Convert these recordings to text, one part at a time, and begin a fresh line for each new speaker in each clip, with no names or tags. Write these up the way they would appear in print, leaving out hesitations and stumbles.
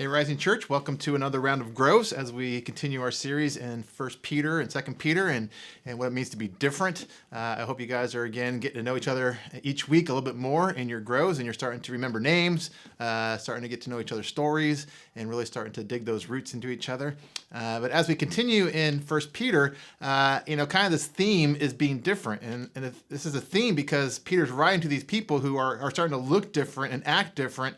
Hey, Rising Church, welcome to another round of Grows as we continue our series in First Peter and Second Peter and what it means to be different. I hope you guys are, again, getting to know each other each week a little bit more in your Grows, and you're starting to remember names, starting to get to know each other's stories, and really starting to dig those roots into each other. But as we continue in First Peter, kind of this theme is being different. And this is a theme because Peter's writing to these people who are starting to look different and act different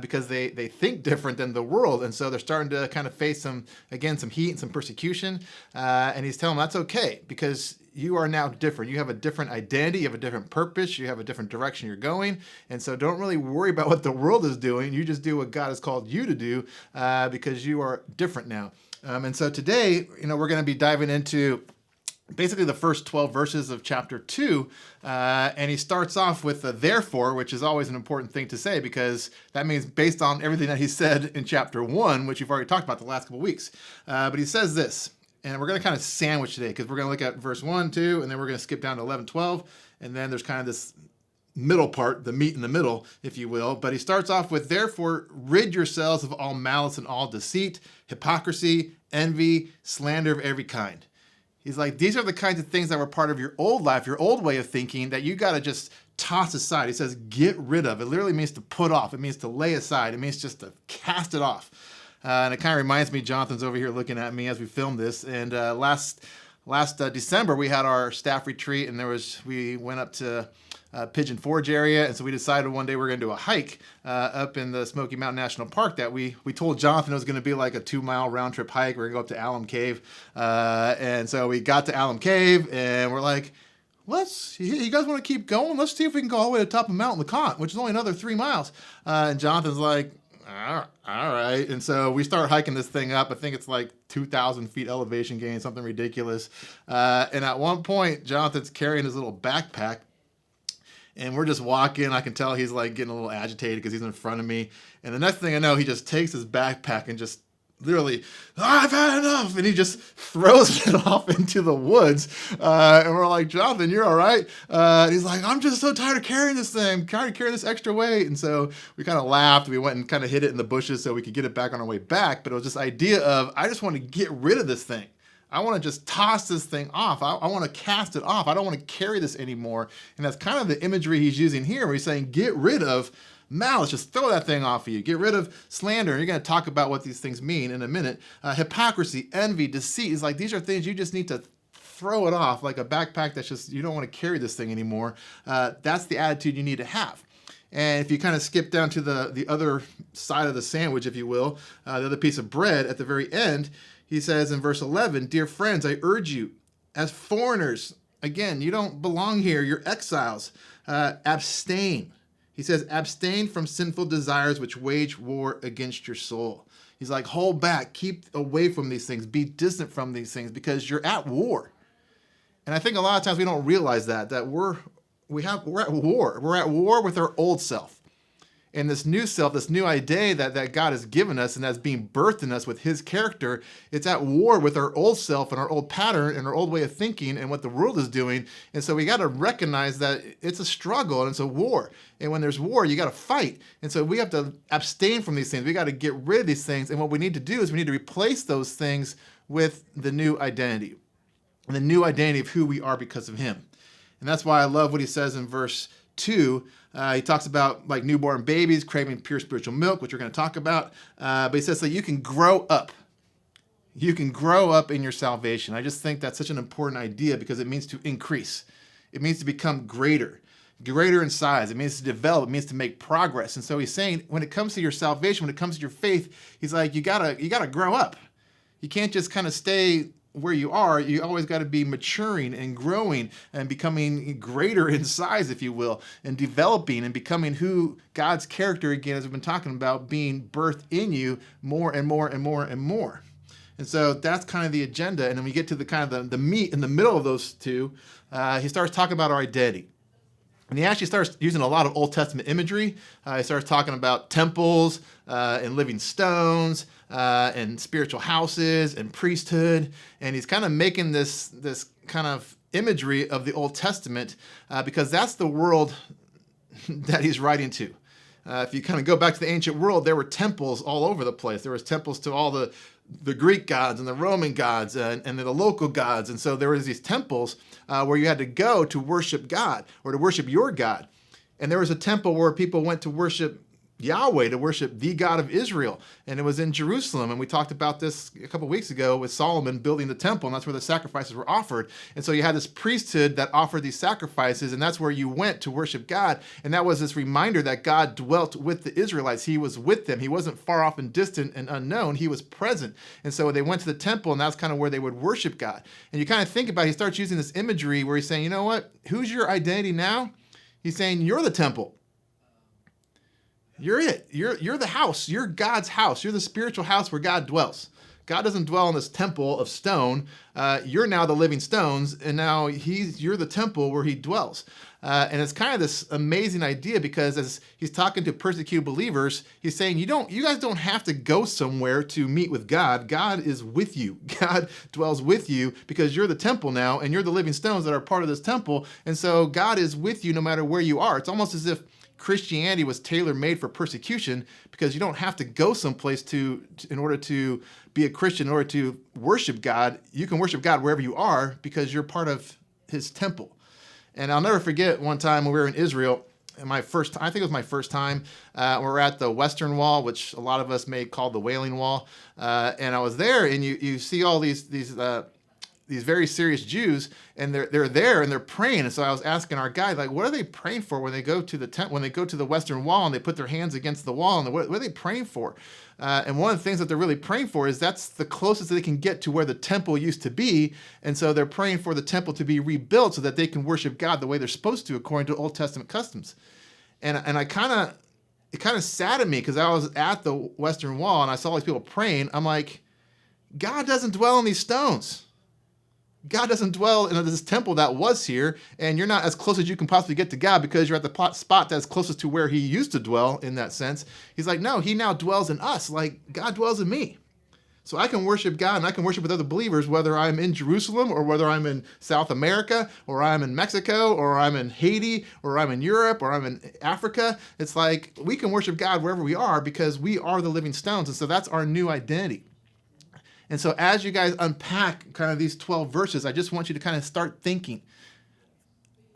because they think different than the world, and so they're starting to kind of face some heat and some persecution, and he's telling them that's okay because you are now different. You have a different identity, you have a different purpose, you have a different direction you're going, and so don't really worry about what the world is doing. You just do what God has called you to do because you are different now. And so today, we're going to be diving into basically the first 12 verses of chapter 2, and he starts off with the therefore, which is always an important thing to say because that means based on everything that he said in chapter 1, which you've already talked about the last couple of weeks. But he says this, and we're going to kind of sandwich today because we're going to look at verse 1, 2, and then we're going to skip down to 11, 12, and then there's kind of this middle part, the meat in the middle, if you will. But he starts off with, therefore, rid yourselves of all malice and all deceit, hypocrisy, envy, slander of every kind. He's like, these are the kinds of things that were part of your old life, your old way of thinking that you got to just toss aside. He says, get rid of. It literally means to put off. It means to lay aside. It means just to cast it off. And it kind of reminds me, Jonathan's over here looking at me as we film this. And last December, we had our staff retreat, and we went up to Pigeon Forge area, and so we decided one day we were going to do a hike up in the Smoky Mountain National Park that we told Jonathan it was going to be like a 2-mile round trip hike. We're going to go up to Alum Cave, and so we got to Alum Cave, and we're like, you guys want to keep going? Let's see if we can go all the way to the top of Mount LeConte, which is only another 3 miles. And Jonathan's like, all right. And so we start hiking this thing up. I think it's like 2,000 feet elevation gain, something ridiculous. And at one point, Jonathan's carrying his little backpack, and we're just walking. I can tell he's like getting a little agitated because he's in front of me. And the next thing I know, he just takes his backpack and just literally, I've had enough. And he just throws it off into the woods. And we're like, Jonathan, you're all right? And he's like, I'm just so tired of carrying this thing, tired of carrying this extra weight. And so we kind of laughed. We went and kind of hid it in the bushes so we could get it back on our way back. But it was this idea of, I just want to get rid of this thing. I want to just toss this thing off. I want to cast it off. I don't want to carry this anymore. And that's kind of the imagery he's using here where he's saying, get rid of malice. Just throw that thing off of you. Get rid of slander. And you're going to talk about what these things mean in a minute. Hypocrisy, envy, deceit. Is like, these are things you just need to throw it off like a backpack that's just, you don't want to carry this thing anymore. That's the attitude you need to have. And if you kind of skip down to the other side of the sandwich, if you will, the other piece of bread at the very end, he says in verse 11, dear friends, I urge you, as foreigners, again, you don't belong here, you're exiles, abstain. He says, abstain from sinful desires which wage war against your soul. He's like, hold back, keep away from these things, be distant from these things because you're at war. And I think a lot of times we don't realize that we're at war. We're at war with our old self. And this new self, this new identity that God has given us and that's being birthed in us with his character, it's at war with our old self and our old pattern and our old way of thinking and what the world is doing. And so we got to recognize that it's a struggle and it's a war. And when there's war, you got to fight. And so we have to abstain from these things. We got to get rid of these things. And what we need to do is we need to replace those things with the new identity and the new identity of who we are because of him. And that's why I love what he says in verse 2. He talks about like newborn babies craving pure spiritual milk, which we're going to talk about. But he says that you can grow up. You can grow up in your salvation. I just think that's such an important idea because it means to increase. It means to become greater in size. It means to develop. It means to make progress. And so he's saying when it comes to your salvation, when it comes to your faith, he's like, you gotta grow up. You can't just kind of stay where you are. You always got to be maturing and growing and becoming greater in size, if you will, and developing and becoming who God's character, again, as we've been talking about, being birthed in you more and more and more and more. And so that's kind of the agenda. And then we get to the kind of the meat in the middle of those two. He starts talking about our identity. And he actually starts using a lot of Old Testament imagery. He starts talking about temples and living stones and spiritual houses and priesthood. And he's kind of making this kind of imagery of the Old Testament because that's the world that he's writing to. If you kind of go back to the ancient world, there were temples all over the place. There was temples to all the Greek gods and the Roman gods and the local gods. And so there was these temples where you had to go to worship God or to worship your God. And there was a temple where people went to worship Yahweh, to worship the God of Israel. And it was in Jerusalem. And we talked about this a couple weeks ago with Solomon building the temple, and that's where the sacrifices were offered. And so you had this priesthood that offered these sacrifices, and that's where you went to worship God. And that was this reminder that God dwelt with the Israelites. He was with them. He wasn't far off and distant and unknown. He was present. And so they went to the temple, and that's kind of where they would worship God. And you kind of think about it, he starts using this imagery where he's saying, you know what? Who's your identity now? He's saying, you're the temple. You're it. You're the house. You're God's house. You're the spiritual house where God dwells. God doesn't dwell in this temple of stone. You're now the living stones, and now you're the temple where he dwells. And it's kind of this amazing idea because as he's talking to persecuted believers, he's saying, you guys don't have to go somewhere to meet with God. God is with you. God dwells with you because you're the temple now, and you're the living stones that are part of this temple. And so God is with you no matter where you are. It's almost as if Christianity was tailor-made for persecution because you don't have to go someplace in order to be a Christian, in order to worship God. You can worship God wherever you are because you're part of his temple. And I'll never forget one time when we were in Israel, I think it was my first time, we were at the Western Wall, which a lot of us may call the Wailing Wall. And I was there, and you see all these very serious Jews, and they're there and they're praying. And so I was asking our guide, like, what are they praying for when they go to the tent, when they go to the Western Wall and they put their hands against the wall, and what are they praying for? And one of the things that they're really praying for is that's the closest they can get to where the temple used to be. And so they're praying for the temple to be rebuilt so that they can worship God the way they're supposed to according to Old Testament customs. And it kind of saddened me because I was at the Western Wall and I saw these people praying. I'm like, God doesn't dwell in these stones. God doesn't dwell in this temple that was here, and you're not as close as you can possibly get to God because you're at the spot that's closest to where he used to dwell in that sense. He's like, no, he now dwells in us, like God dwells in me. So I can worship God and I can worship with other believers, whether I'm in Jerusalem or whether I'm in South America or I'm in Mexico or I'm in Haiti or I'm in Europe or I'm in Africa. It's like we can worship God wherever we are because we are the living stones. And so that's our new identity. And so as you guys unpack kind of these 12 verses, I just want you to kind of start thinking.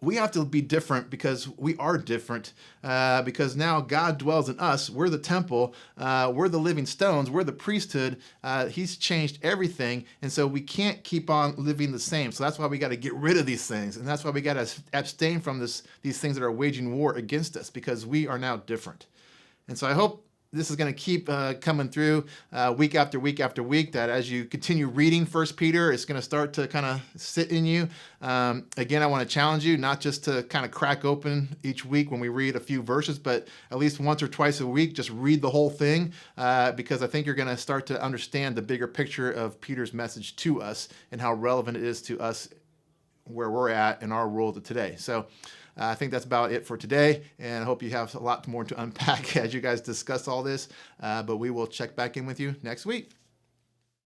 We have to be different because we are different because now God dwells in us. We're the temple. We're the living stones. We're the priesthood. He's changed everything. And so we can't keep on living the same. So that's why we got to get rid of these things. And that's why we got to abstain from these things that are waging war against us because we are now different. And so I hope this is going to keep coming through week after week after week, that as you continue reading 1 Peter, it's going to start to kind of sit in you. Again, I want to challenge you not just to kind of crack open each week when we read a few verses, but at least once or twice a week, just read the whole thing because I think you're going to start to understand the bigger picture of Peter's message to us and how relevant it is to us where we're at in our world today. So I think that's about it for today, and I hope you have a lot more to unpack as you guys discuss all this, but we will check back in with you next week.